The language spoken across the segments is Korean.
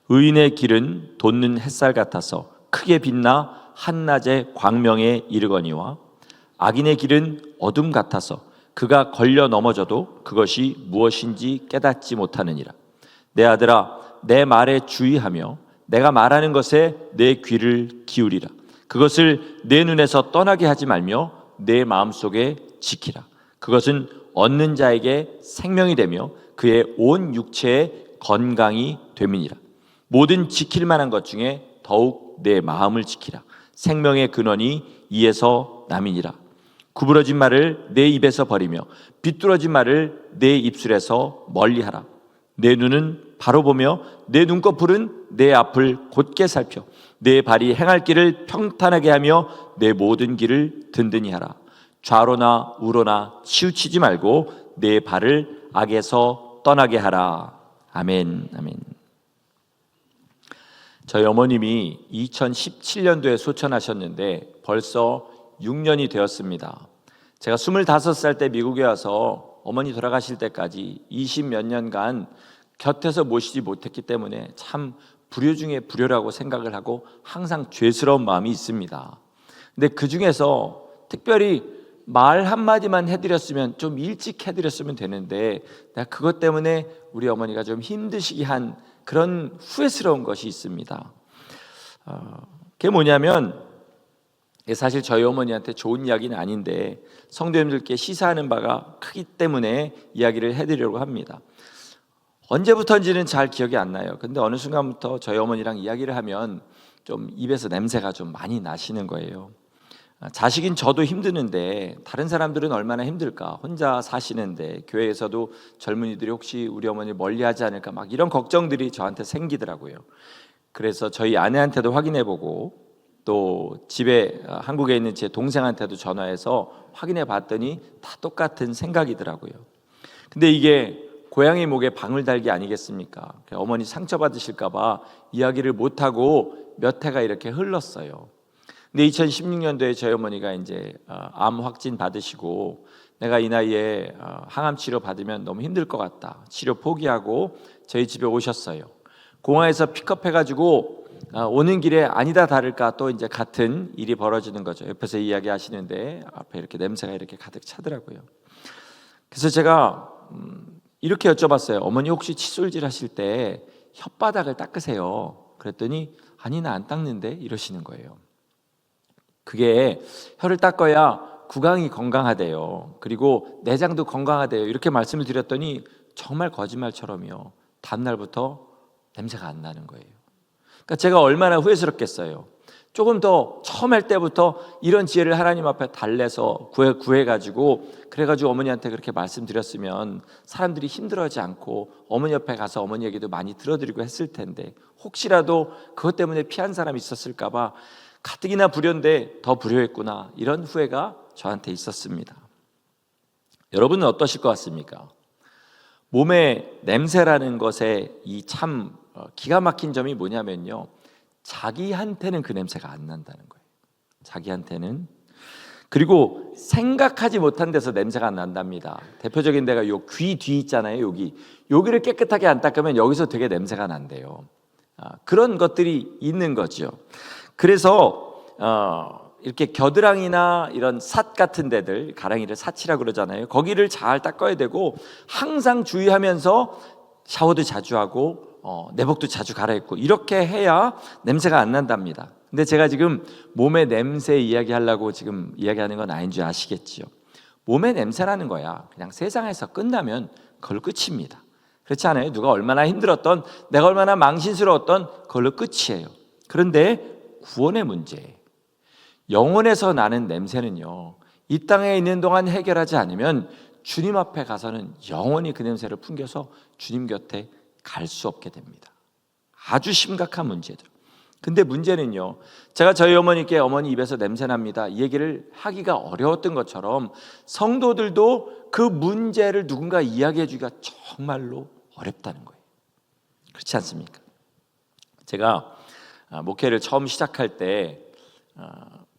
의인의 길은 돋는 햇살 같아서 크게 빛나 한낮의 광명에 이르거니와 악인의 길은 어둠 같아서 그가 걸려 넘어져도 그것이 무엇인지 깨닫지 못하느니라. 내 아들아, 내 말에 주의하며 내가 말하는 것에 내 귀를 기울이라. 그것을 내 눈에서 떠나게 하지 말며 내 마음속에 지키라. 그것은 얻는 자에게 생명이 되며 그의 온 육체에 건강이 됨이니라. 모든 지킬 만한 것 중에 더욱 내 마음을 지키라. 생명의 근원이 이에서 남이니라. 구부러진 말을 내 입에서 버리며 비뚤어진 말을 내 입술에서 멀리하라. 내 눈은 바로 보며 내 눈꺼풀은 내 앞을 곧게 살펴 내 발이 행할 길을 평탄하게 하며 내 모든 길을 든든히 하라. 좌로나 우로나 치우치지 말고 내 발을 악에서 떠나게 하라. 아멘. 아멘. 저희 어머님이 2017년도에 소천하셨는데 벌써 6년이 되었습니다. 제가 25살 때 미국에 와서 어머니 돌아가실 때까지 20몇 년간 곁에서 모시지 못했기 때문에 참 불효 중에 불효라고 생각을 하고 항상 죄스러운 마음이 있습니다. 근데 그 중에서 특별히 말 한마디만 해드렸으면, 좀 일찍 해드렸으면 되는데 내가 그것 때문에 우리 어머니가 좀 힘드시게 한 그런 후회스러운 것이 있습니다. 그게 뭐냐면, 사실 저희 어머니한테 좋은 이야기는 아닌데 성도님들께 시사하는 바가 크기 때문에 이야기를 해드리려고 합니다. 언제부터인지는 잘 기억이 안 나요. 근데 어느 순간부터 저희 어머니랑 이야기를 하면 좀 입에서 냄새가 좀 많이 나시는 거예요. 자식인 저도 힘드는데 다른 사람들은 얼마나 힘들까? 혼자 사시는데 교회에서도 젊은이들이 혹시 우리 어머니 멀리하지 않을까? 막 이런 걱정들이 저한테 생기더라고요. 그래서 저희 아내한테도 확인해보고 또 집에 한국에 있는 제 동생한테도 전화해서 확인해 봤더니 다 똑같은 생각이더라고요. 근데 이게 고양이 목에 방울 달기 아니겠습니까? 어머니 상처받으실까 봐 이야기를 못하고 몇 해가 이렇게 흘렀어요. 근데 2016년도에 저희 어머니가 이제 암 확진 받으시고, 내가 이 나이에 항암 치료 받으면 너무 힘들 것 같다, 치료 포기하고 저희 집에 오셨어요. 공항에서 픽업해가지고 오는 길에 아니다 다를까 또 이제 같은 일이 벌어지는 거죠. 옆에서 이야기하시는데 앞에 이렇게 냄새가 이렇게 가득 차더라고요. 그래서 제가 이렇게 여쭤봤어요. 어머니 혹시 칫솔질 하실 때 혓바닥을 닦으세요? 그랬더니 아니, 나 안 닦는데 이러시는 거예요. 그게 혀를 닦아야 구강이 건강하대요. 그리고 내장도 건강하대요. 이렇게 말씀을 드렸더니 정말 거짓말처럼요, 다음날부터 냄새가 안 나는 거예요. 그러니까 제가 얼마나 후회스럽겠어요. 조금 더 처음 할 때부터 이런 지혜를 하나님 앞에 달래서 구해가지고 그래가지고 어머니한테 그렇게 말씀드렸으면 사람들이 힘들어하지 않고 어머니 옆에 가서 어머니 얘기도 많이 들어드리고 했을 텐데, 혹시라도 그것 때문에 피한 사람이 있었을까 봐 가뜩이나 불효인데 더 불효했구나, 이런 후회가 저한테 있었습니다. 여러분은 어떠실 것 같습니까? 몸의 냄새라는 것에 이 참 기가 막힌 점이 뭐냐면요, 자기한테는 그 냄새가 안 난다는 거예요. 자기한테는. 그리고 생각하지 못한 데서 냄새가 안 난답니다. 대표적인 데가 요 귀 뒤 있잖아요. 여기를 깨끗하게 안 닦으면 여기서 되게 냄새가 난대요. 그런 것들이 있는 거죠. 그래서 이렇게 겨드랑이나 이런 삿 같은 데들, 가랑이를 삿이라고 그러잖아요. 거기를 잘 닦아야 되고 항상 주의하면서 샤워도 자주 하고 내복도 자주 갈아입고 이렇게 해야 냄새가 안 난답니다. 근데 제가 지금 몸의 냄새 이야기하려고 지금 이야기하는 건 아닌 줄 아시겠지요. 몸의 냄새라는 거야 그냥 세상에서 끝나면 그걸로 끝입니다. 그렇지 않아요? 누가 얼마나 힘들었던, 내가 얼마나 망신스러웠던 그걸로 끝이에요. 그런데 구원의 문제, 영혼에서 나는 냄새는요, 이 땅에 있는 동안 해결하지 않으면 주님 앞에 가서는 영원히 그 냄새를 풍겨서 주님 곁에 갈 수 없게 됩니다. 아주 심각한 문제죠. 근데 문제는요, 제가 저희 어머니께 어머니 입에서 냄새 납니다 이 얘기를 하기가 어려웠던 것처럼 성도들도 그 문제를 누군가 이야기해 주기가 정말로 어렵다는 거예요. 그렇지 않습니까? 제가 목회를 처음 시작할 때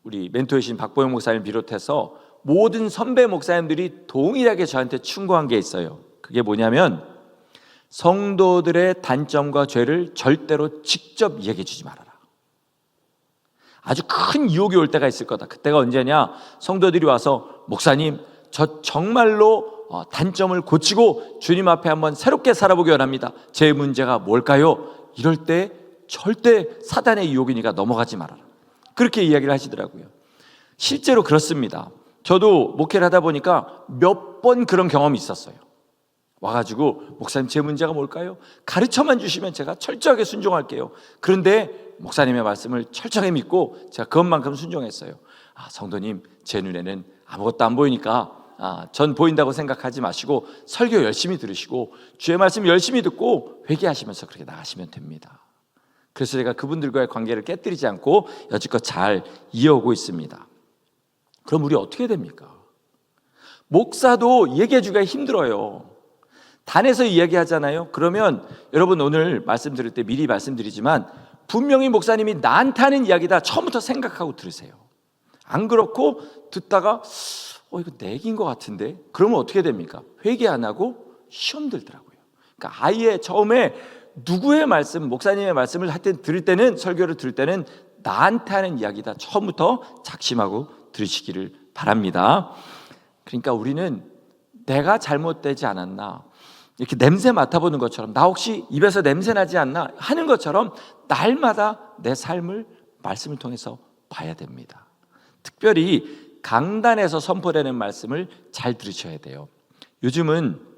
우리 멘토이신 박보영 목사님 비롯해서 모든 선배 목사님들이 동일하게 저한테 충고한 게 있어요. 그게 뭐냐면, 성도들의 단점과 죄를 절대로 직접 얘기해 주지 말아라. 아주 큰 유혹이 올 때가 있을 거다. 그때가 언제냐? 성도들이 와서 목사님, 저 정말로 단점을 고치고 주님 앞에 한번 새롭게 살아보기 원합니다. 제 문제가 뭘까요? 이럴 때 절대 사단의 유혹이니까 넘어가지 말아라. 그렇게 이야기를 하시더라고요. 실제로 그렇습니다. 저도 목회를 하다 보니까 몇 번 그런 경험이 있었어요. 와가지고 목사님 제 문제가 뭘까요? 가르쳐만 주시면 제가 철저하게 순종할게요. 그런데 목사님의 말씀을 철저하게 믿고 제가 그것만큼 순종했어요. 성도님, 제 눈에는 아무것도 안 보이니까 전 보인다고 생각하지 마시고 설교 열심히 들으시고 주의 말씀 열심히 듣고 회개하시면서 그렇게 나가시면 됩니다. 그래서 제가 그분들과의 관계를 깨뜨리지 않고 여지껏 잘 이어오고 있습니다. 그럼 우리 어떻게 됩니까? 목사도 얘기해 주기가 힘들어요. 단에서 이야기하잖아요. 그러면 여러분 오늘 말씀 들을 때 미리 말씀드리지만 분명히 목사님이 나한테 하는 이야기다 처음부터 생각하고 들으세요. 안 그렇고 듣다가 이거 내 얘기인 것 같은데? 그러면 어떻게 됩니까? 회개 안 하고 시험 들더라고요. 그러니까 아예 처음에 누구의 말씀, 목사님의 말씀을 들을 때는, 설교를 들을 때는 나한테 하는 이야기다 처음부터 작심하고 들으시기를 바랍니다. 그러니까 우리는 내가 잘못되지 않았나, 이렇게 냄새 맡아보는 것처럼, 나 혹시 입에서 냄새 나지 않나 하는 것처럼 날마다 내 삶을 말씀을 통해서 봐야 됩니다. 특별히 강단에서 선포되는 말씀을 잘 들으셔야 돼요. 요즘은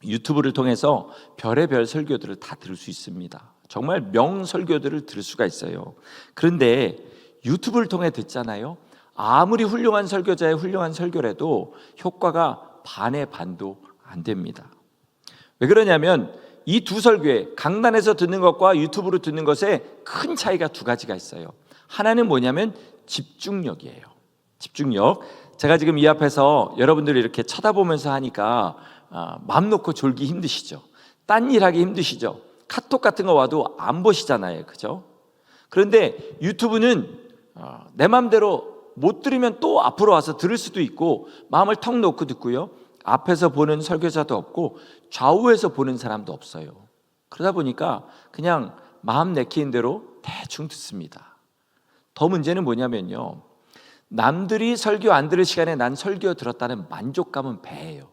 유튜브를 통해서 별의별 설교들을 다 들을 수 있습니다. 정말 명설교들을 들을 수가 있어요. 그런데 유튜브를 통해 듣잖아요. 아무리 훌륭한 설교자의 훌륭한 설교라도 효과가 반의 반도 안 됩니다. 왜 그러냐면 이 두 설교에, 강단에서 듣는 것과 유튜브로 듣는 것에 큰 차이가 두 가지가 있어요. 하나는 뭐냐면 집중력이에요. 집중력. 제가 지금 이 앞에서 여러분들이 이렇게 쳐다보면서 하니까 마음 놓고 졸기 힘드시죠? 딴 일 하기 힘드시죠? 카톡 같은 거 와도 안 보시잖아요. 그죠? 그런데 유튜브는 내 마음대로 못 들으면 또 앞으로 와서 들을 수도 있고 마음을 턱 놓고 듣고요. 앞에서 보는 설교자도 없고 좌우에서 보는 사람도 없어요. 그러다 보니까 그냥 마음 내키는 대로 대충 듣습니다. 더 문제는 뭐냐면요. 남들이 설교 안 들을 시간에 난 설교 들었다는 만족감은 배예요.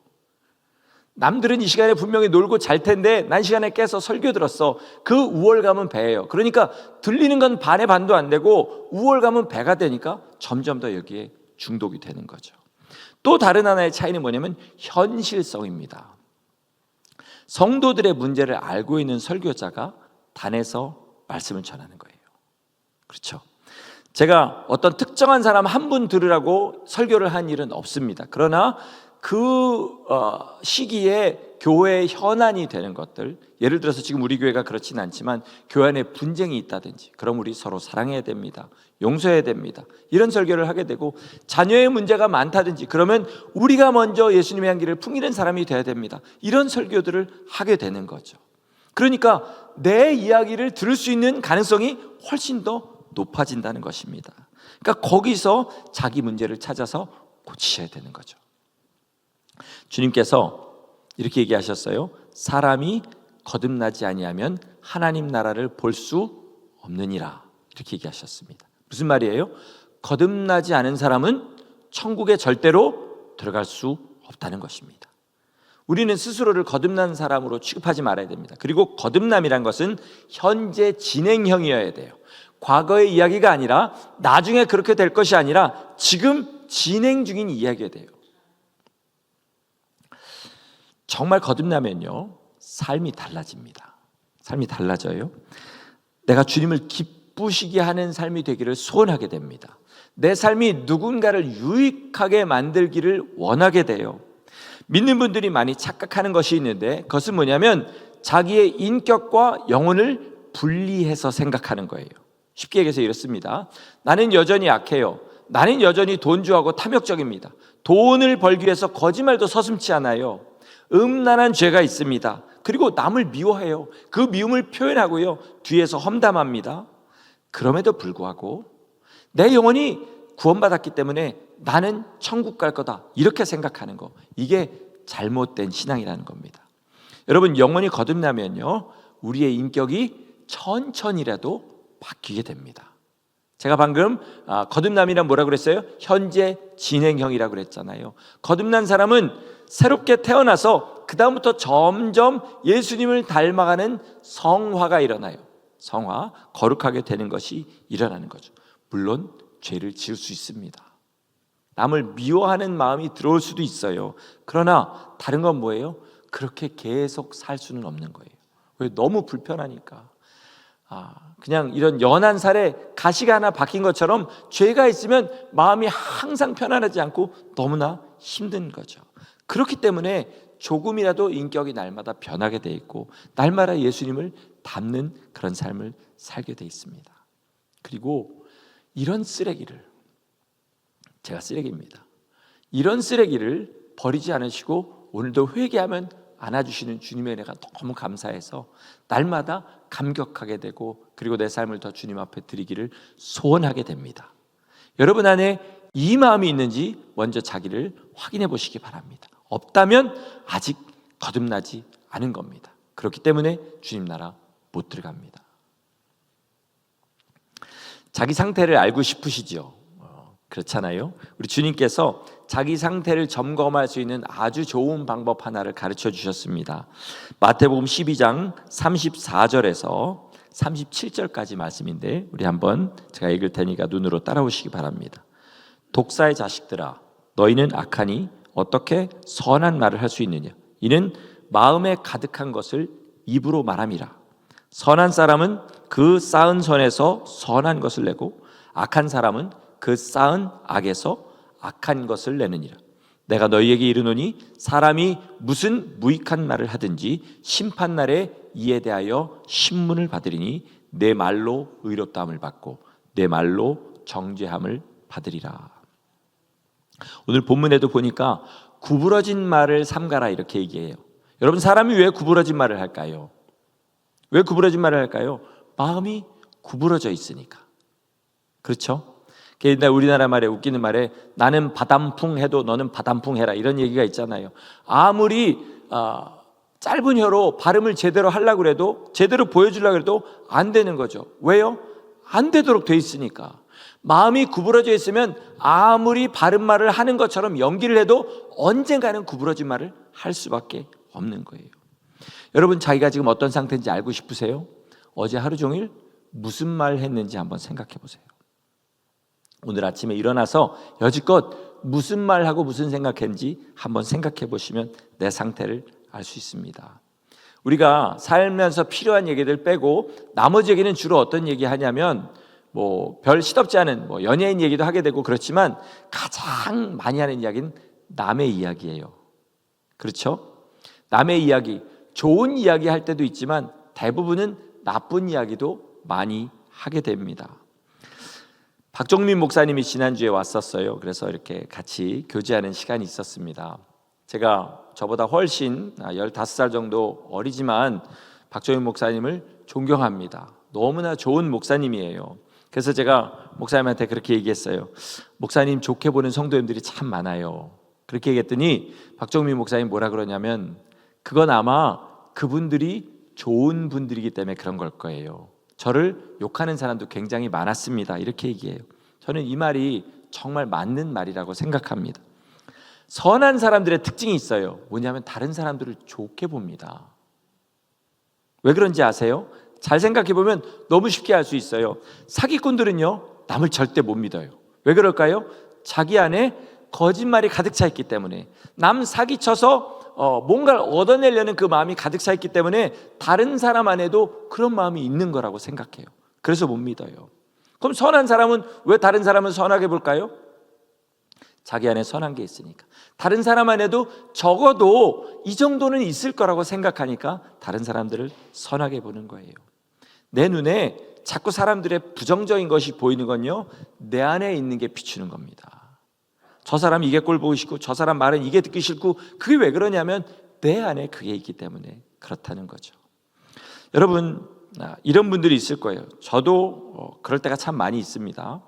남들은 이 시간에 분명히 놀고 잘 텐데 난 시간에 깨서 설교 들었어. 그 우월감은 배예요. 그러니까 들리는 건 반의 반도 안 되고 우월감은 배가 되니까 점점 더 여기에 중독이 되는 거죠. 또 다른 하나의 차이는 뭐냐면 현실성입니다. 성도들의 문제를 알고 있는 설교자가 단에서 말씀을 전하는 거예요. 그렇죠? 제가 어떤 특정한 사람 한 분 들으라고 설교를 한 일은 없습니다. 그러나 그 시기에 교회의 현안이 되는 것들, 예를 들어서 지금 우리 교회가 그렇진 않지만 교회 안에 분쟁이 있다든지, 그럼 우리 서로 사랑해야 됩니다. 용서해야 됩니다. 이런 설교를 하게 되고, 자녀의 문제가 많다든지 그러면 우리가 먼저 예수님의 향기를 풍기는 사람이 돼야 됩니다. 이런 설교들을 하게 되는 거죠. 그러니까 내 이야기를 들을 수 있는 가능성이 훨씬 더 높아진다는 것입니다. 그러니까 거기서 자기 문제를 찾아서 고치셔야 되는 거죠. 주님께서 이렇게 얘기하셨어요. 사람이 거듭나지 아니하면 하나님 나라를 볼 수 없느니라. 이렇게 얘기하셨습니다. 무슨 말이에요? 거듭나지 않은 사람은 천국에 절대로 들어갈 수 없다는 것입니다. 우리는 스스로를 거듭난 사람으로 취급하지 말아야 됩니다. 그리고 거듭남이란 것은 현재 진행형이어야 돼요. 과거의 이야기가 아니라 나중에 그렇게 될 것이 아니라 지금 진행 중인 이야기가 돼요. 정말 거듭나면요, 삶이 달라집니다. 삶이 달라져요. 내가 주님을 기쁘시게 하는 삶이 되기를 소원하게 됩니다. 내 삶이 누군가를 유익하게 만들기를 원하게 돼요. 믿는 분들이 많이 착각하는 것이 있는데 그것은 뭐냐면 자기의 인격과 영혼을 분리해서 생각하는 거예요. 쉽게 얘기해서 이렇습니다. 나는 여전히 약해요. 나는 여전히 돈주하고 탐욕적입니다. 돈을 벌기 위해서 거짓말도 서슴지 않아요. 음란한 죄가 있습니다. 그리고 남을 미워해요. 그 미움을 표현하고요, 뒤에서 험담합니다. 그럼에도 불구하고 내 영혼이 구원받았기 때문에 나는 천국 갈 거다, 이렇게 생각하는 거, 이게 잘못된 신앙이라는 겁니다. 여러분, 영혼이 거듭나면요, 우리의 인격이 천천히라도 바뀌게 됩니다. 제가 방금 거듭남이란 뭐라고 그랬어요? 현재 진행형이라고 그랬잖아요. 거듭난 사람은 새롭게 태어나서 그 다음부터 점점 예수님을 닮아가는 성화가 일어나요. 성화, 거룩하게 되는 것이 일어나는 거죠. 물론 죄를 지을 수 있습니다. 남을 미워하는 마음이 들어올 수도 있어요. 그러나 다른 건 뭐예요? 그렇게 계속 살 수는 없는 거예요. 왜? 너무 불편하니까. 그냥 이런 연한 살에 가시가 하나 박힌 것처럼 죄가 있으면 마음이 항상 편안하지 않고 너무나 힘든 거죠. 그렇기 때문에 조금이라도 인격이 날마다 변하게 돼 있고 날마다 예수님을 닮는 그런 삶을 살게 돼 있습니다. 그리고 이런 쓰레기를, 제가 쓰레기입니다, 이런 쓰레기를 버리지 않으시고 오늘도 회개하면 안아주시는 주님의 은혜가 너무 감사해서 날마다 감격하게 되고 그리고 내 삶을 더 주님 앞에 드리기를 소원하게 됩니다. 여러분 안에 이 마음이 있는지 먼저 자기를 확인해 보시기 바랍니다. 없다면 아직 거듭나지 않은 겁니다. 그렇기 때문에 주님 나라 못 들어갑니다. 자기 상태를 알고 싶으시죠? 그렇잖아요. 우리 주님께서 자기 상태를 점검할 수 있는 아주 좋은 방법 하나를 가르쳐 주셨습니다. 마태복음 12장 34절에서 37절까지 말씀인데 우리 한번 제가 읽을 테니까 눈으로 따라오시기 바랍니다. 독사의 자식들아, 너희는 악하니 어떻게 선한 말을 할 수 있느냐? 이는 마음에 가득한 것을 입으로 말함이라. 선한 사람은 그 쌓은 선에서 선한 것을 내고 악한 사람은 그 쌓은 악에서 악한 것을 내느니라. 내가 너희에게 이르노니 사람이 무슨 무익한 말을 하든지 심판날에 이에 대하여 신문을 받으리니 내 말로 의롭다함을 받고 내 말로 정죄함을 받으리라. 오늘 본문에도 보니까 구부러진 말을 삼가라 이렇게 얘기해요. 여러분, 사람이 왜 구부러진 말을 할까요? 왜 구부러진 말을 할까요? 마음이 구부러져 있으니까. 그렇죠? 우리나라 말에 웃기는 말에 나는 바담풍 해도 너는 바담풍 해라 이런 얘기가 있잖아요. 아무리 짧은 혀로 발음을 제대로 하려고 해도 제대로 보여주려고 해도 안 되는 거죠. 왜요? 안 되도록 돼 있으니까. 마음이 구부러져 있으면 아무리 바른 말을 하는 것처럼 연기를 해도 언젠가는 구부러진 말을 할 수밖에 없는 거예요. 여러분, 자기가 지금 어떤 상태인지 알고 싶으세요? 어제 하루 종일 무슨 말 했는지 한번 생각해 보세요. 오늘 아침에 일어나서 여지껏 무슨 말하고 무슨 생각했는지 한번 생각해 보시면 내 상태를 알 수 있습니다. 우리가 살면서 필요한 얘기들 빼고 나머지 얘기는 주로 어떤 얘기 하냐면 별 시덥지 않은 연예인 얘기도 하게 되고 그렇지만 가장 많이 하는 이야기는 남의 이야기예요. 그렇죠? 남의 이야기, 좋은 이야기 할 때도 있지만 대부분은 나쁜 이야기도 많이 하게 됩니다. 박종민 목사님이 지난주에 왔었어요. 그래서 이렇게 같이 교제하는 시간이 있었습니다. 제가 저보다 훨씬 15살 정도 어리지만 박종민 목사님을 존경합니다. 너무나 좋은 목사님이에요. 그래서 제가 목사님한테 그렇게 얘기했어요. 목사님 좋게 보는 성도님들이 참 많아요. 그렇게 얘기했더니 박종민 목사님 뭐라 그러냐면 그건 아마 그분들이 좋은 분들이기 때문에 그런 걸 거예요. 저를 욕하는 사람도 굉장히 많았습니다. 이렇게 얘기해요. 저는 이 말이 정말 맞는 말이라고 생각합니다. 선한 사람들의 특징이 있어요. 뭐냐면 다른 사람들을 좋게 봅니다. 왜 그런지 아세요? 잘 생각해 보면 너무 쉽게 알 수 있어요. 사기꾼들은요, 남을 절대 못 믿어요. 왜 그럴까요? 자기 안에 거짓말이 가득 차 있기 때문에, 남 사기쳐서 뭔가를 얻어내려는 그 마음이 가득 차 있기 때문에 다른 사람 안에도 그런 마음이 있는 거라고 생각해요. 그래서 못 믿어요. 그럼 선한 사람은 왜 다른 사람을 선하게 볼까요? 자기 안에 선한 게 있으니까. 다른 사람 안에도 적어도 이 정도는 있을 거라고 생각하니까 다른 사람들을 선하게 보는 거예요. 내 눈에 자꾸 사람들의 부정적인 것이 보이는 건요, 내 안에 있는 게 비추는 겁니다. 저 사람 이게 꼴 보기 싫고 저 사람 말은 이게 듣기 싫고, 그게 왜 그러냐면 내 안에 그게 있기 때문에 그렇다는 거죠. 여러분, 이런 분들이 있을 거예요. 저도 그럴 때가 참 많이 있습니다.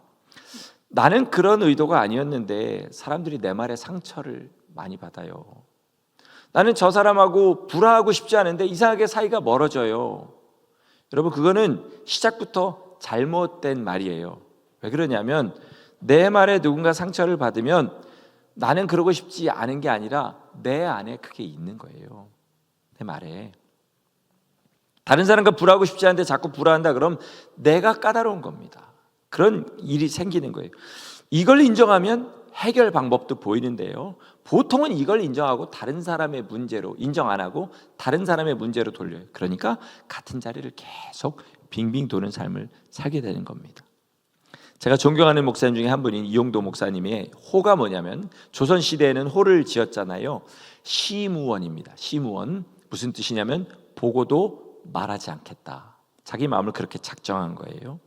나는 그런 의도가 아니었는데 사람들이 내 말에 상처를 많이 받아요. 나는 저 사람하고 불화하고 싶지 않은데 이상하게 사이가 멀어져요. 여러분, 그거는 시작부터 잘못된 말이에요. 왜 그러냐면 내 말에 누군가 상처를 받으면 나는 그러고 싶지 않은 게 아니라 내 안에 그게 있는 거예요. 내 말에. 다른 사람과 불화하고 싶지 않은데 자꾸 불화한다 그럼 내가 까다로운 겁니다. 그런 일이 생기는 거예요. 이걸 인정하면 해결 방법도 보이는데요, 보통은 이걸 인정하고 다른 사람의 문제로 인정 안 하고 다른 사람의 문제로 돌려요. 그러니까 같은 자리를 계속 빙빙 도는 삶을 살게 되는 겁니다. 제가 존경하는 목사님 중에 한 분인 이용도 목사님의 호가 뭐냐면, 조선시대에는 호를 지었잖아요. 시무원입니다. 시무원. 무슨 뜻이냐면 보고도 말하지 않겠다. 자기 마음을 그렇게 작정한 거예요.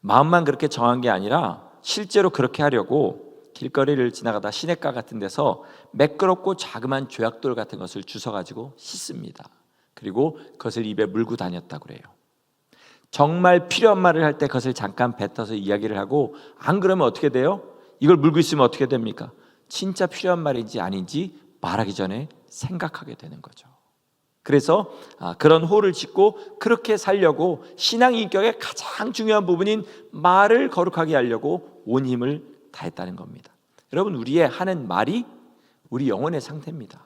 마음만 그렇게 정한 게 아니라 실제로 그렇게 하려고 길거리를 지나가다 시냇가 같은 데서 매끄럽고 자그마한 조약돌 같은 것을 주워가지고 씻습니다. 그리고 그것을 입에 물고 다녔다고 그래요. 정말 필요한 말을 할 때 그것을 잠깐 뱉어서 이야기를 하고, 안 그러면 어떻게 돼요? 이걸 물고 있으면 어떻게 됩니까? 진짜 필요한 말인지 아닌지 말하기 전에 생각하게 되는 거죠. 그래서 그런 호를 짓고 그렇게 살려고 신앙 인격의 가장 중요한 부분인 말을 거룩하게 하려고 온 힘을 다했다는 겁니다. 여러분, 우리의 하는 말이 우리 영혼의 상태입니다.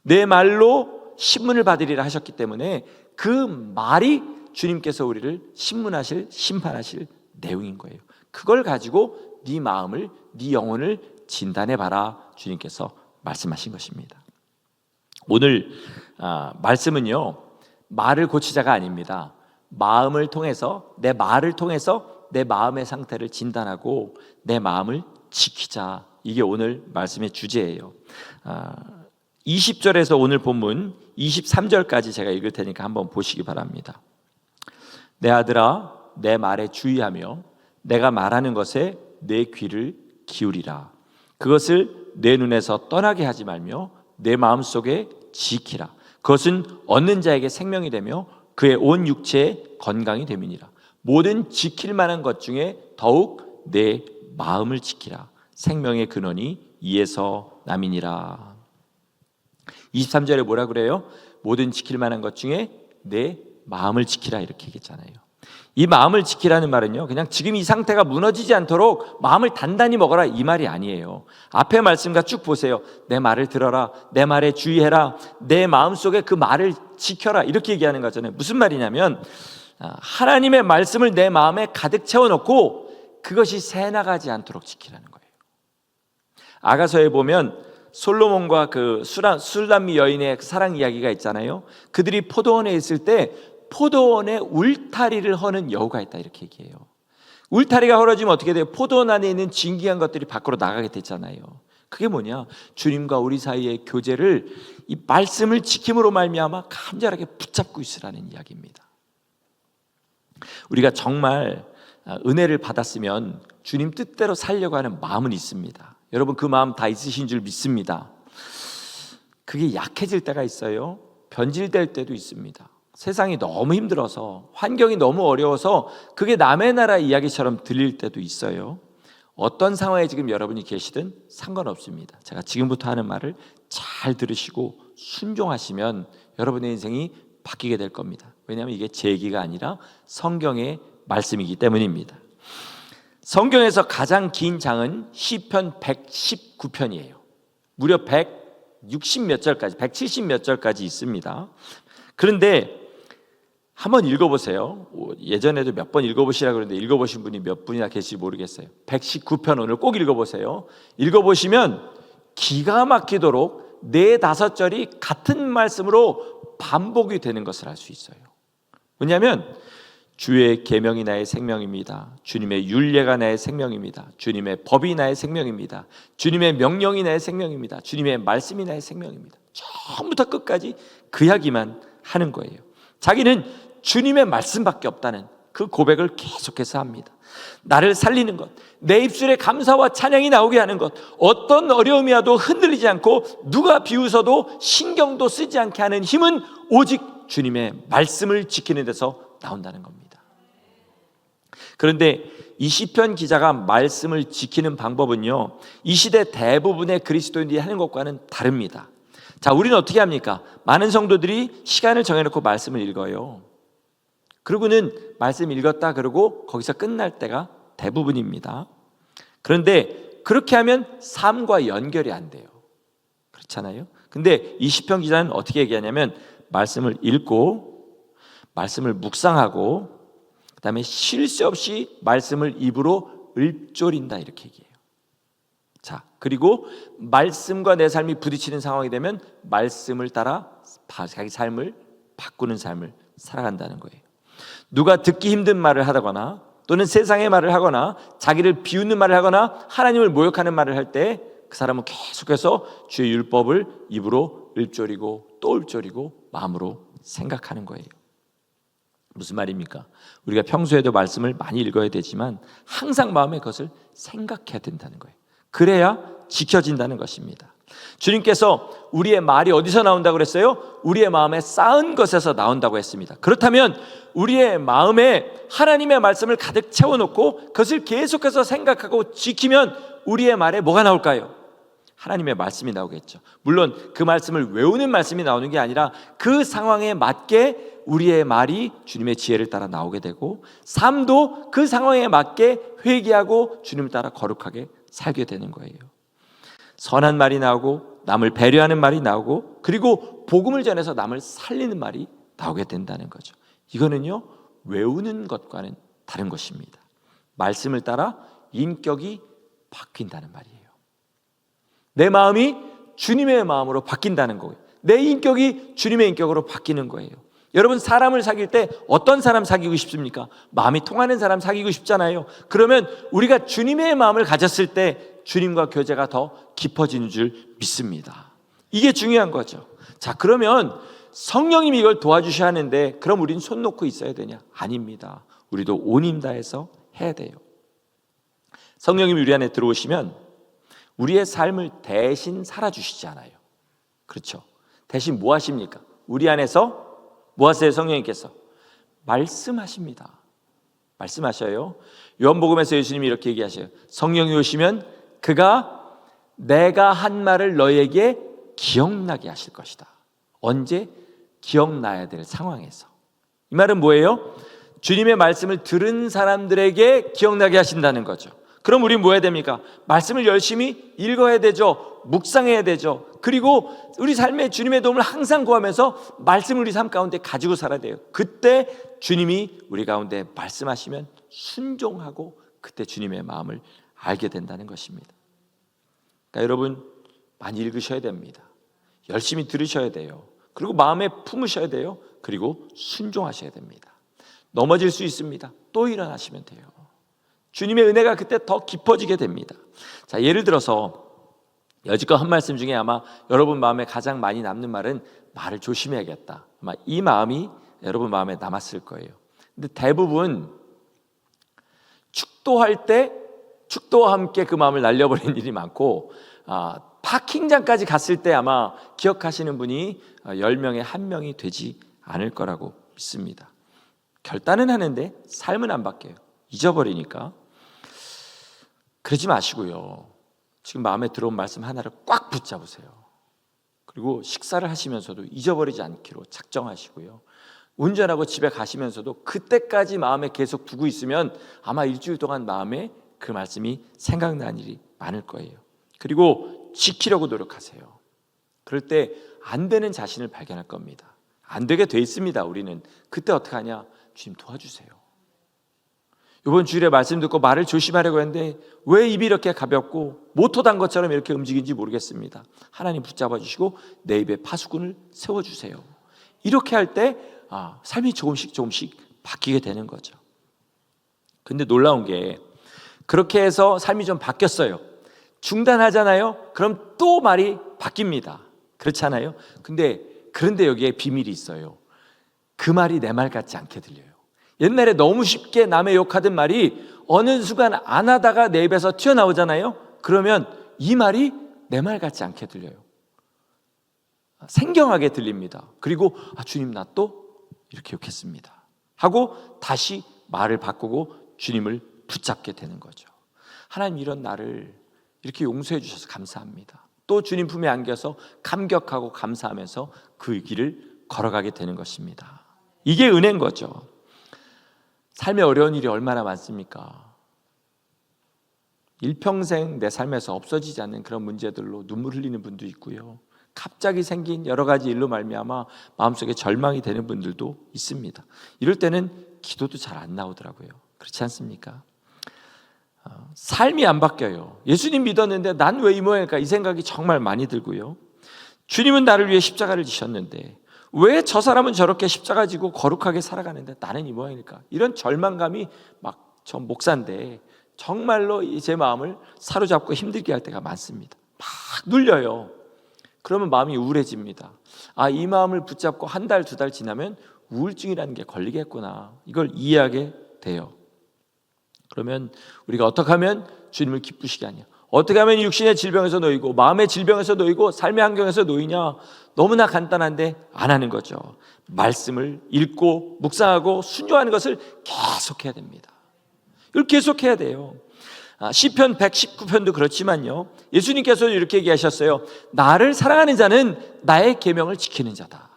내 말로 신문을 받으리라 하셨기 때문에 그 말이 주님께서 우리를 신문하실, 심판하실 내용인 거예요. 그걸 가지고 네 마음을, 네 영혼을 진단해봐라, 주님께서 말씀하신 것입니다. 오늘 말씀은요, 말을 고치자가 아닙니다. 마음을 통해서, 내 말을 통해서 내 마음의 상태를 진단하고 내 마음을 지키자. 이게 오늘 말씀의 주제예요. 20절에서 오늘 본문 23절까지 제가 읽을 테니까 한번 보시기 바랍니다. 내 아들아, 내 말에 주의하며 내가 말하는 것에 내 귀를 기울이라. 그것을 내 눈에서 떠나게 하지 말며 내 마음속에 지키라. 그것은 얻는 자에게 생명이 되며 그의 온 육체에 건강이 됨이니라. 모든 지킬 만한 것 중에 더욱 내 마음을 지키라. 생명의 근원이 이에서 남이니라. 23절에 뭐라 그래요? 모든 지킬 만한 것 중에 내 마음을 지키라, 이렇게 얘기했잖아요. 이 마음을 지키라는 말은요, 그냥 지금 이 상태가 무너지지 않도록 마음을 단단히 먹어라, 이 말이 아니에요. 앞에 말씀과 쭉 보세요. 내 말을 들어라, 내 말에 주의해라, 내 마음속에 그 말을 지켜라, 이렇게 얘기하는 거잖아요. 무슨 말이냐면 하나님의 말씀을 내 마음에 가득 채워놓고 그것이 새나가지 않도록 지키라는 거예요. 아가서에 보면 솔로몬과 그 술람미 여인의 사랑 이야기가 있잖아요. 그들이 포도원에 있을 때 포도원에 울타리를 허는 여우가 있다, 이렇게 얘기해요. 울타리가 헐어지면 어떻게 돼요? 포도원 안에 있는 진귀한 것들이 밖으로 나가게 됐잖아요. 그게 뭐냐? 주님과 우리 사이의 교제를 이 말씀을 지킴으로 말미암아 간절하게 붙잡고 있으라는 이야기입니다. 우리가 정말 은혜를 받았으면 주님 뜻대로 살려고 하는 마음은 있습니다. 여러분, 그 마음 다 있으신 줄 믿습니다. 그게 약해질 때가 있어요. 변질될 때도 있습니다. 세상이 너무 힘들어서, 환경이 너무 어려워서 그게 남의 나라 이야기처럼 들릴 때도 있어요. 어떤 상황에 지금 여러분이 계시든 상관없습니다. 제가 지금부터 하는 말을 잘 들으시고 순종하시면 여러분의 인생이 바뀌게 될 겁니다. 왜냐하면 이게 제 얘기가 아니라 성경의 말씀이기 때문입니다. 성경에서 가장 긴 장은 시편 119편이에요. 무려 160 몇 절까지, 170 몇 절까지 있습니다. 그런데 한번 읽어보세요. 예전에도 몇 번 읽어보시라고 그러는데 읽어보신 분이 몇 분이나 계실지 모르겠어요. 119편 오늘 꼭 읽어보세요. 읽어보시면 기가 막히도록 4-5절이 같은 말씀으로 반복이 되는 것을 알 수 있어요. 왜냐하면 주의 계명이 나의 생명입니다. 주님의 율례가 나의 생명입니다. 주님의 법이 나의 생명입니다. 주님의 명령이 나의 생명입니다. 주님의 말씀이 나의 생명입니다. 처음부터 끝까지 그 이야기만 하는 거예요. 자기는 주님의 말씀밖에 없다는 그 고백을 계속해서 합니다. 나를 살리는 것, 내 입술에 감사와 찬양이 나오게 하는 것, 어떤 어려움이 와도 흔들리지 않고 누가 비웃어도 신경도 쓰지 않게 하는 힘은 오직 주님의 말씀을 지키는 데서 나온다는 겁니다. 그런데 이 시편 기자가 말씀을 지키는 방법은요, 이 시대 대부분의 그리스도인들이 하는 것과는 다릅니다. 자, 우리는 어떻게 합니까? 많은 성도들이 시간을 정해놓고 말씀을 읽어요. 그러고는 말씀 읽었다 그러고 거기서 끝날 때가 대부분입니다. 그런데 그렇게 하면 삶과 연결이 안 돼요. 그렇잖아요. 근데 이 시편 기자는 어떻게 얘기하냐면 말씀을 읽고 말씀을 묵상하고 그다음에 쉴 새 없이 말씀을 입으로 읊조린다 이렇게 얘기해요. 자, 그리고 말씀과 내 삶이 부딪히는 상황이 되면 말씀을 따라 자기 삶을 바꾸는 삶을 살아간다는 거예요. 누가 듣기 힘든 말을 하거나 또는 세상의 말을 하거나 자기를 비웃는 말을 하거나 하나님을 모욕하는 말을 할 때 그 사람은 계속해서 주의 율법을 입으로 읊조리고 또 읊조리고 마음으로 생각하는 거예요. 무슨 말입니까? 우리가 평소에도 말씀을 많이 읽어야 되지만 항상 마음에 그것을 생각해야 된다는 거예요. 그래야 지켜진다는 것입니다. 주님께서 우리의 말이 어디서 나온다고 그랬어요? 우리의 마음에 쌓은 것에서 나온다고 했습니다. 그렇다면 우리의 마음에 하나님의 말씀을 가득 채워놓고 그것을 계속해서 생각하고 지키면 우리의 말에 뭐가 나올까요? 하나님의 말씀이 나오겠죠. 물론 그 말씀을 외우는 말씀이 나오는 게 아니라 그 상황에 맞게 우리의 말이 주님의 지혜를 따라 나오게 되고 삶도 그 상황에 맞게 회개하고 주님을 따라 거룩하게 살게 되는 거예요. 선한 말이 나오고 남을 배려하는 말이 나오고 그리고 복음을 전해서 남을 살리는 말이 나오게 된다는 거죠. 이거는요, 외우는 것과는 다른 것입니다. 말씀을 따라 인격이 바뀐다는 말이에요. 내 마음이 주님의 마음으로 바뀐다는 거예요. 내 인격이 주님의 인격으로 바뀌는 거예요. 여러분, 사람을 사귈 때 어떤 사람 사귀고 싶습니까? 마음이 통하는 사람 사귀고 싶잖아요. 그러면 우리가 주님의 마음을 가졌을 때 주님과 교제가 더 깊어지는 줄 믿습니다. 이게 중요한 거죠. 자, 그러면 성령님이 이걸 도와주셔야 하는데 그럼 우리는 손 놓고 있어야 되냐? 아닙니다. 우리도 온 힘 다해서 해야 돼요. 성령님이 우리 안에 들어오시면 우리의 삶을 대신 살아주시지 않아요. 그렇죠? 대신 뭐 하십니까? 우리 안에서 뭐 하세요? 성령님께서 말씀하십니다. 말씀하셔요. 요한복음에서 예수님이 이렇게 얘기하셔요. 성령이 오시면 그가 내가 한 말을 너에게 기억나게 하실 것이다. 언제? 기억나야 될 상황에서. 이 말은 뭐예요? 주님의 말씀을 들은 사람들에게 기억나게 하신다는 거죠. 그럼 우리는 뭐 해야 됩니까? 말씀을 열심히 읽어야 되죠. 묵상해야 되죠. 그리고 우리 삶에 주님의 도움을 항상 구하면서 말씀을 우리 삶 가운데 가지고 살아야 돼요. 그때 주님이 우리 가운데 말씀하시면 순종하고 그때 주님의 마음을 알게 된다는 것입니다. 그러니까 여러분, 많이 읽으셔야 됩니다. 열심히 들으셔야 돼요. 그리고 마음에 품으셔야 돼요. 그리고 순종하셔야 됩니다. 넘어질 수 있습니다. 또 일어나시면 돼요. 주님의 은혜가 그때 더 깊어지게 됩니다. 자, 예를 들어서 여지껏 한 말씀 중에 아마 여러분 마음에 가장 많이 남는 말은 말을 조심해야겠다. 아마 이 마음이 여러분 마음에 남았을 거예요. 근데 대부분 축도할 때 축도와 함께 그 마음을 날려버리는 일이 많고 파킹장까지 갔을 때 아마 기억하시는 분이 10명에 1명이 되지 않을 거라고 믿습니다. 결단은 하는데 삶은 안 바뀌어요. 잊어버리니까. 그러지 마시고요. 지금 마음에 들어온 말씀 하나를 꽉 붙잡으세요. 그리고 식사를 하시면서도 잊어버리지 않기로 작정하시고요. 운전하고 집에 가시면서도 그때까지 마음에 계속 두고 있으면 아마 일주일 동안 마음에 그 말씀이 생각나는 일이 많을 거예요. 그리고 지키려고 노력하세요. 그럴 때 안 되는 자신을 발견할 겁니다. 안 되게 돼 있습니다. 우리는. 그때 어떻게 하냐? 주님 도와주세요. 이번 주일에 말씀 듣고 말을 조심하려고 했는데 왜 입이 이렇게 가볍고 모터 단 것처럼 이렇게 움직이는지 모르겠습니다. 하나님 붙잡아 주시고 내 입에 파수꾼을 세워주세요. 이렇게 할 때 삶이 조금씩 바뀌게 되는 거죠. 근데 놀라운 게 그렇게 해서 삶이 좀 바뀌었어요. 중단하잖아요. 그럼 또 말이 바뀝니다. 그렇잖아요. 그런데 여기에 비밀이 있어요. 그 말이 내 말 같지 않게 들려요. 옛날에 너무 쉽게 남의 욕하던 말이 어느 순간 안 하다가 내 입에서 튀어나오잖아요. 그러면 이 말이 내 말 같지 않게 들려요. 생경하게 들립니다. 그리고 주님 나 또 이렇게 욕했습니다 하고 다시 말을 바꾸고 주님을 붙잡게 되는 거죠. 하나님 이런 나를 이렇게 용서해 주셔서 감사합니다. 또 주님 품에 안겨서 감격하고 감사하면서 그 길을 걸어가게 되는 것입니다. 이게 은혜인 거죠. 삶에 어려운 일이 얼마나 많습니까? 일평생 내 삶에서 없어지지 않는 그런 문제들로 눈물 흘리는 분도 있고요, 갑자기 생긴 여러 가지 일로 말미암아 마음속에 절망이 되는 분들도 있습니다. 이럴 때는 기도도 잘 안 나오더라고요. 그렇지 않습니까? 삶이 안 바뀌어요. 예수님 믿었는데 난 왜 이 모양일까? 이 생각이 정말 많이 들고요, 주님은 나를 위해 십자가를 지셨는데 왜 저 사람은 저렇게 십자가 지고 거룩하게 살아가는데 나는 이 모양일까? 이런 절망감이 막 저 목사인데 정말로 제 마음을 사로잡고 힘들게 할 때가 많습니다. 막 눌려요. 그러면 마음이 우울해집니다. 이 마음을 붙잡고 한 달, 두 달 지나면 우울증이라는 게 걸리겠구나, 이걸 이해하게 돼요. 그러면 우리가 어떻게 하면 주님을 기쁘시게 하냐? 어떻게 하면 육신의 질병에서 놓이고 마음의 질병에서 놓이고 삶의 환경에서 놓이냐? 너무나 간단한데 안 하는 거죠. 말씀을 읽고 묵상하고 순종하는 것을 계속해야 됩니다. 이걸 계속해야 돼요. 시편 119편도 그렇지만요, 예수님께서도 이렇게 얘기하셨어요. 나를 사랑하는 자는 나의 계명을 지키는 자다,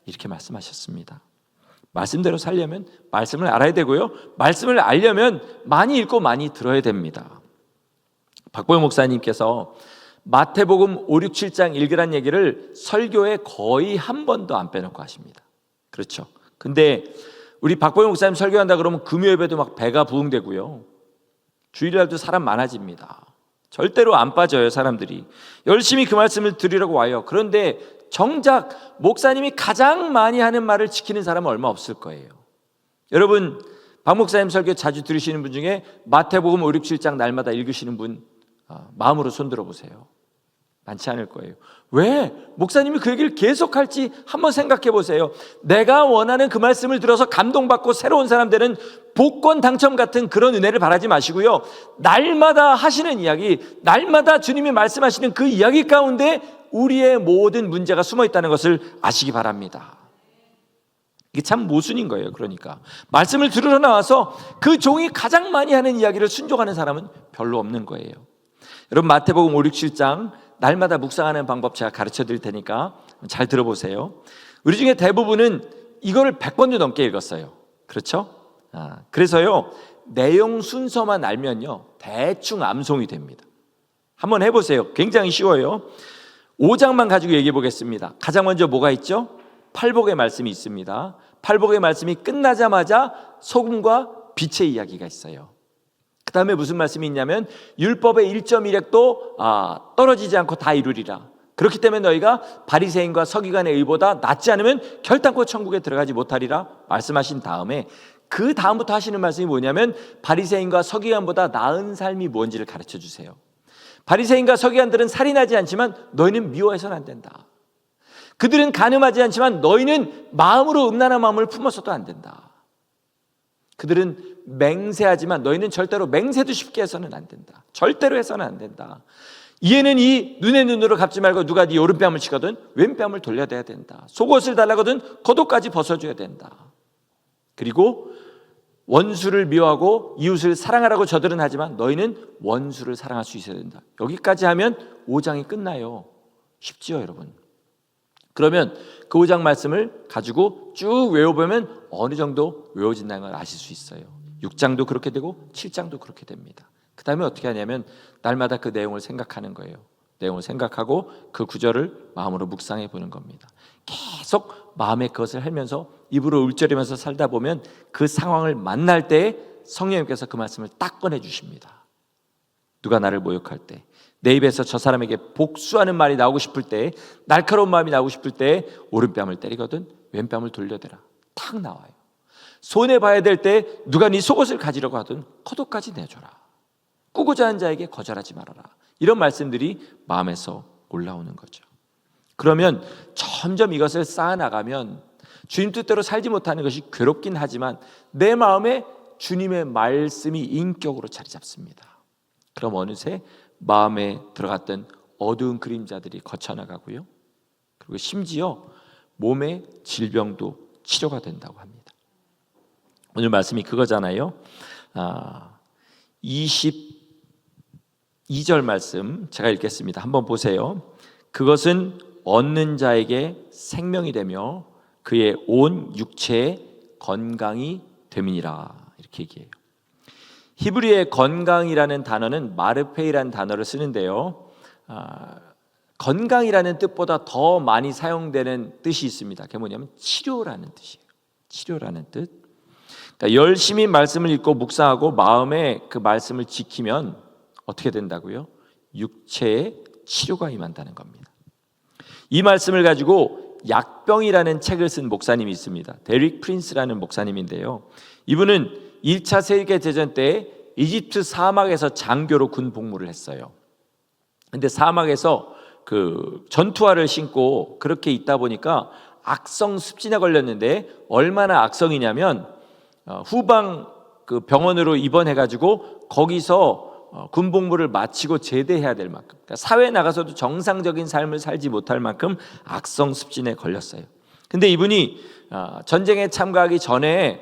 이렇게 말씀하셨습니다. 말씀대로 살려면 말씀을 알아야 되고요, 말씀을 알려면 많이 읽고 많이 들어야 됩니다. 박보영 목사님께서 마태복음 5, 6, 7장 읽으란 얘기를 설교에 거의 한 번도 안 빼놓고 하십니다. 그렇죠. 근데 우리 박보영 목사님 설교한다 그러면 금요 예배도 막 배가 부흥되고요, 주일날도 사람 많아집니다. 절대로 안 빠져요. 사람들이 열심히 그 말씀을 들으려고 와요. 그런데 정작 목사님이 가장 많이 하는 말을 지키는 사람은 얼마 없을 거예요. 여러분, 박 목사님 설교 자주 들으시는 분 중에 마태복음 5, 6, 7장 날마다 읽으시는 분 마음으로 손들어 보세요. 많지 않을 거예요. 왜? 목사님이 그 얘기를 계속할지 한번 생각해 보세요. 내가 원하는 그 말씀을 들어서 감동받고 새로운 사람 되는 복권 당첨 같은 그런 은혜를 바라지 마시고요, 날마다 하시는 이야기, 날마다 주님이 말씀하시는 그 이야기 가운데 우리의 모든 문제가 숨어 있다는 것을 아시기 바랍니다. 이게 참 모순인 거예요. 그러니까 말씀을 들으러 나와서 그 종이 가장 많이 하는 이야기를 순종하는 사람은 별로 없는 거예요. 여러분, 마태복음 5, 6, 7장 날마다 묵상하는 방법 제가 가르쳐 드릴 테니까 잘 들어보세요. 우리 중에 대부분은 이거를 100번도 넘게 읽었어요. 그렇죠? 그래서요, 내용 순서만 알면요 대충 암송이 됩니다. 한번 해보세요. 굉장히 쉬워요. 5장만 가지고 얘기해 보겠습니다. 가장 먼저 뭐가 있죠? 팔복의 말씀이 있습니다. 팔복의 말씀이 끝나자마자 소금과 빛의 이야기가 있어요. 그 다음에 무슨 말씀이 있냐면 율법의 1.1획도 떨어지지 않고 다 이루리라. 그렇기 때문에 너희가 바리새인과 서기관의 의보다 낫지 않으면 결단코 천국에 들어가지 못하리라 말씀하신 다음에 그 다음부터 하시는 말씀이 뭐냐면 바리새인과 서기관보다 나은 삶이 뭔지를 가르쳐 주세요. 바리새인과 서기관들은 살인하지 않지만 너희는 미워해서는 안 된다. 그들은 간음하지 않지만 너희는 마음으로 음란한 마음을 품어서도 안 된다. 그들은 맹세하지만 너희는 절대로 맹세도 쉽게 해서는 안 된다. 절대로 해서는 안 된다. 이에는 이 눈에 눈으로 갚지 말고 누가 네 오른뺨을 치거든 왼뺨을 돌려대야 된다. 속옷을 달라거든 겉옷까지 벗어줘야 된다. 그리고 원수를 미워하고 이웃을 사랑하라고 저들은 하지만 너희는 원수를 사랑할 수 있어야 된다. 여기까지 하면 5장이 끝나요. 쉽지요, 여러분? 그러면 그 5장 말씀을 가지고 쭉 외워보면 어느 정도 외워진다는 걸 아실 수 있어요. 6장도 그렇게 되고 7장도 그렇게 됩니다. 그 다음에 어떻게 하냐면 날마다 그 내용을 생각하는 거예요. 내용을 생각하고 그 구절을 마음으로 묵상해 보는 겁니다. 계속 마음에 그것을 하면서 입으로 울저리면서 살다 보면 그 상황을 만날 때 성령님께서 그 말씀을 딱 꺼내 주십니다. 누가 나를 모욕할 때, 내 입에서 저 사람에게 복수하는 말이 나오고 싶을 때, 날카로운 마음이 나오고 싶을 때 오른뺨을 때리거든 왼뺨을 돌려대라. 탁 나와요. 손해봐야 될 때 누가 네 속옷을 가지려고 하든 겉옷까지 내줘라. 꾸고자 하는 자에게 거절하지 말아라. 이런 말씀들이 마음에서 올라오는 거죠. 그러면 점점 이것을 쌓아나가면 주님 뜻대로 살지 못하는 것이 괴롭긴 하지만 내 마음에 주님의 말씀이 인격으로 자리 잡습니다. 그럼 어느새 마음에 들어갔던 어두운 그림자들이 거쳐나가고요, 그리고 심지어 몸의 질병도 치료가 된다고 합니다. 오늘 말씀이 그거잖아요. 22절 말씀 제가 읽겠습니다. 한번 보세요. 그것은 얻는 자에게 생명이 되며 그의 온 육체의 건강이 됨이니라. 이렇게 얘기해요. 히브리의 건강이라는 단어는 마르페이라는 단어를 쓰는데요, 건강이라는 뜻보다 더 많이 사용되는 뜻이 있습니다. 그게 뭐냐면 치료라는 뜻이에요. 치료라는 뜻. 그러니까 열심히 말씀을 읽고 묵상하고 마음에 그 말씀을 지키면 어떻게 된다고요? 육체의 치료가 임한다는 겁니다. 이 말씀을 가지고 약병이라는 책을 쓴 목사님이 있습니다. 데릭 프린스라는 목사님인데요, 이분은 1차 세계대전 때 이집트 사막에서 장교로 군 복무를 했어요. 근데 사막에서 그 전투화를 신고 그렇게 있다 보니까 악성 습진에 걸렸는데, 얼마나 악성이냐면 후방 그 병원으로 입원해가지고 거기서 군 복무를 마치고 제대해야 될 만큼, 그러니까 사회에 나가서도 정상적인 삶을 살지 못할 만큼 악성 습진에 걸렸어요. 근데 이분이 전쟁에 참가하기 전에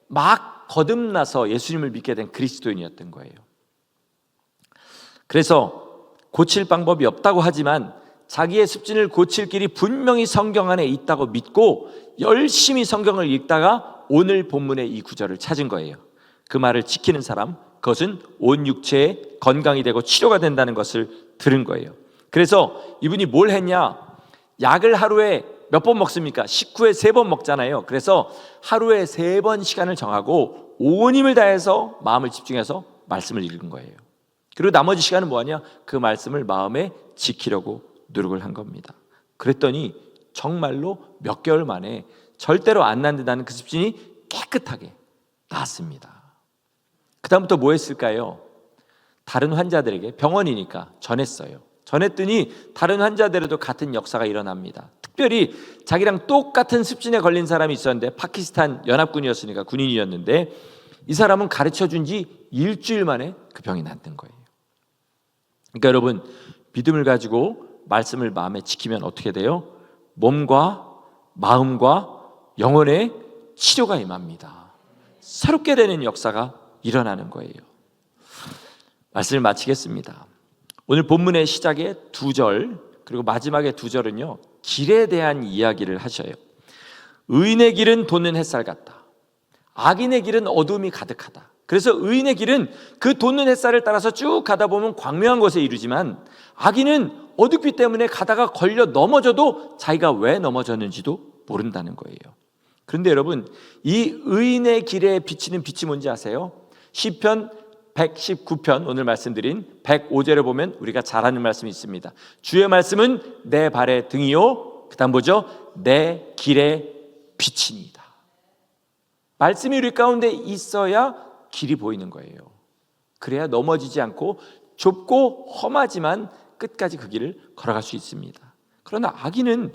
막 거듭나서 예수님을 믿게 된 그리스도인이었던 거예요. 그래서 고칠 방법이 없다고 하지만 자기의 습진을 고칠 길이 분명히 성경 안에 있다고 믿고 열심히 성경을 읽다가 오늘 본문의 이 구절을 찾은 거예요. 그 말을 지키는 사람, 그것은 온 육체의 건강이 되고 치료가 된다는 것을 들은 거예요. 그래서 이분이 뭘 했냐? 약을 하루에 몇 번 먹습니까? 식후에 3번 먹잖아요. 그래서 하루에 3번 시간을 정하고 온 힘을 다해서 마음을 집중해서 말씀을 읽은 거예요. 그리고 나머지 시간은 뭐하냐? 그 말씀을 마음에 지키려고 노력을 한 겁니다. 그랬더니 정말로 몇 개월 만에 절대로 안 낫는다는 그 습진이 깨끗하게 나았습니다. 그 다음부터 뭐 했을까요? 다른 환자들에게, 병원이니까 전했어요. 전했더니 다른 환자들에도 같은 역사가 일어납니다. 특별히 자기랑 똑같은 습진에 걸린 사람이 있었는데, 파키스탄 연합군이었으니까 군인이었는데, 이 사람은 가르쳐준 지 일주일 만에 그 병이 낫는 거예요. 그러니까 여러분, 믿음을 가지고 말씀을 마음에 지키면 어떻게 돼요? 몸과 마음과 영혼의 치료가 임합니다. 새롭게 되는 역사가 일어나는 거예요. 말씀을 마치겠습니다. 오늘 본문의 시작의 2절 그리고 마지막의 2절은요, 길에 대한 이야기를 하셔요. 의인의 길은 돋는 햇살 같다. 악인의 길은 어둠이 가득하다. 그래서 의인의 길은 그 돋는 햇살을 따라서 쭉 가다 보면 광명한 곳에 이르지만, 악인은 어둡기 때문에 가다가 걸려 넘어져도 자기가 왜 넘어졌는지도 모른다는 거예요. 그런데 여러분, 이 의인의 길에 비치는 빛이 뭔지 아세요? 시편 119편, 오늘 말씀드린 105절에 보면 우리가 잘 아는 말씀이 있습니다. 주의 말씀은 내 발의 등이요, 그 다음 뭐죠? 내 길의 빛이니이다. 말씀이 우리 가운데 있어야 길이 보이는 거예요. 그래야 넘어지지 않고 좁고 험하지만 끝까지 그 길을 걸어갈 수 있습니다. 그러나 악인은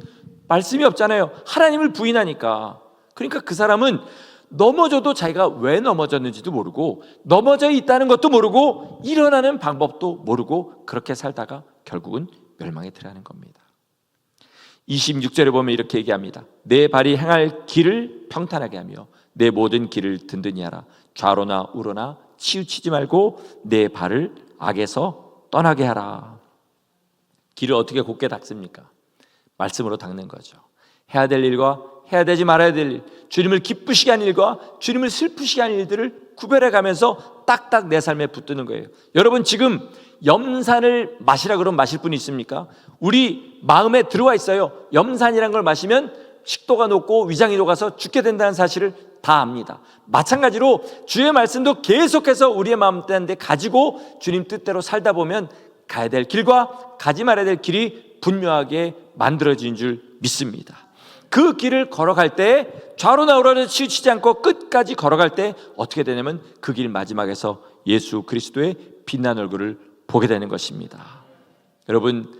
말씀이 없잖아요. 하나님을 부인하니까. 그러니까 그 사람은 넘어져도 자기가 왜 넘어졌는지도 모르고, 넘어져 있다는 것도 모르고, 일어나는 방법도 모르고, 그렇게 살다가 결국은 멸망에 들어가는 겁니다. 26절에 보면 이렇게 얘기합니다. 내 발이 행할 길을 평탄하게 하며 내 모든 길을 든든히 하라. 좌로나 우로나 치우치지 말고 내 발을 악에서 떠나게 하라. 길을 어떻게 곧게 닦습니까? 말씀으로 닦는 거죠. 해야 될 일과 해야 되지 말아야 될 일, 주님을 기쁘시게 하는 일과 주님을 슬프시게 하는 일들을 구별해 가면서 딱딱 내 삶에 붙드는 거예요. 여러분, 지금 염산을 마시라 그러면 마실 분이 있습니까? 우리 마음에 들어와 있어요. 염산이란 걸 마시면 식도가 녹고 위장이 녹아서 죽게 된다는 사실을 다 압니다. 마찬가지로 주의 말씀도 계속해서 우리의 마음가운데 가지고 주님 뜻대로 살다 보면 가야 될 길과 가지 말아야 될 길이 분명하게 만들어진 줄 믿습니다. 그 길을 걸어갈 때 좌로나 우로나 치우치지 않고 끝까지 걸어갈 때 어떻게 되냐면 그 길 마지막에서 예수 그리스도의 빛난 얼굴을 보게 되는 것입니다. 여러분,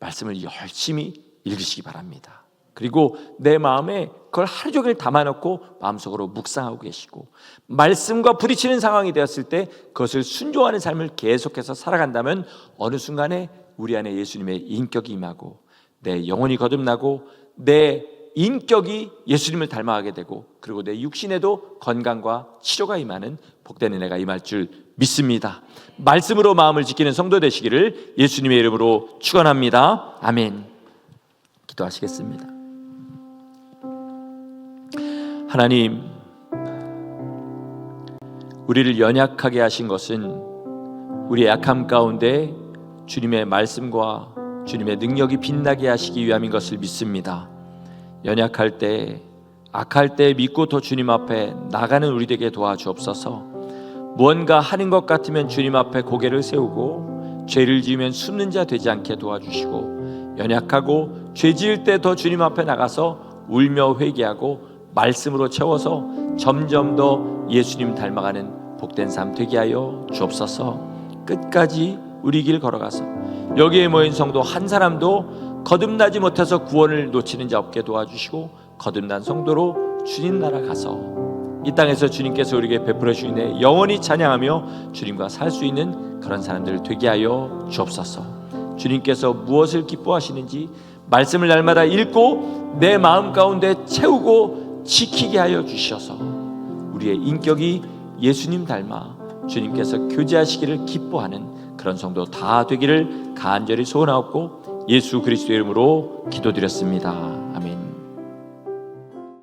말씀을 열심히 읽으시기 바랍니다. 그리고 내 마음에 그걸 하루 종일 담아놓고 마음속으로 묵상하고 계시고, 말씀과 부딪히는 상황이 되었을 때 그것을 순종하는 삶을 계속해서 살아간다면 어느 순간에 우리 안에 예수님의 인격이 임하고 내 영혼이 거듭나고 내 인격이 예수님을 닮아가게 되고, 그리고 내 육신에도 건강과 치료가 임하는 복된 은혜가 임할 줄 믿습니다. 말씀으로 마음을 지키는 성도 되시기를 예수님의 이름으로 축원합니다. 아멘. 기도하시겠습니다. 하나님, 우리를 연약하게 하신 것은 우리의 약함 가운데 주님의 말씀과 주님의 능력이 빛나게 하시기 위함인 것을 믿습니다. 연약할 때, 악할 때 믿고 더 주님 앞에 나가는 우리 되게 도와주옵소서. 무언가 하는 것 같으면 주님 앞에 고개를 세우고 죄를 지으면 숨는 자 되지 않게 도와주시고, 연약하고 죄 지을 때 더 주님 앞에 나가서 울며 회개하고 말씀으로 채워서 점점 더 예수님 닮아가는 복된 삶 되게 하여 주옵소서. 끝까지 우리 길 걸어가서 여기에 모인 성도 한 사람도 거듭나지 못해서 구원을 놓치는 자 없게 도와주시고, 거듭난 성도로 주님 나라 가서 이 땅에서 주님께서 우리에게 베풀어 주시네 영원히 찬양하며 주님과 살 수 있는 그런 사람들 되게 하여 주옵소서. 주님께서 무엇을 기뻐하시는지 말씀을 날마다 읽고 내 마음 가운데 채우고 지키게 하여 주셔서 우리의 인격이 예수님 닮아 주님께서 교제하시기를 기뻐하는 그런 성도 다 되기를 간절히 소원하옵고 예수 그리스도의 이름으로 기도드렸습니다.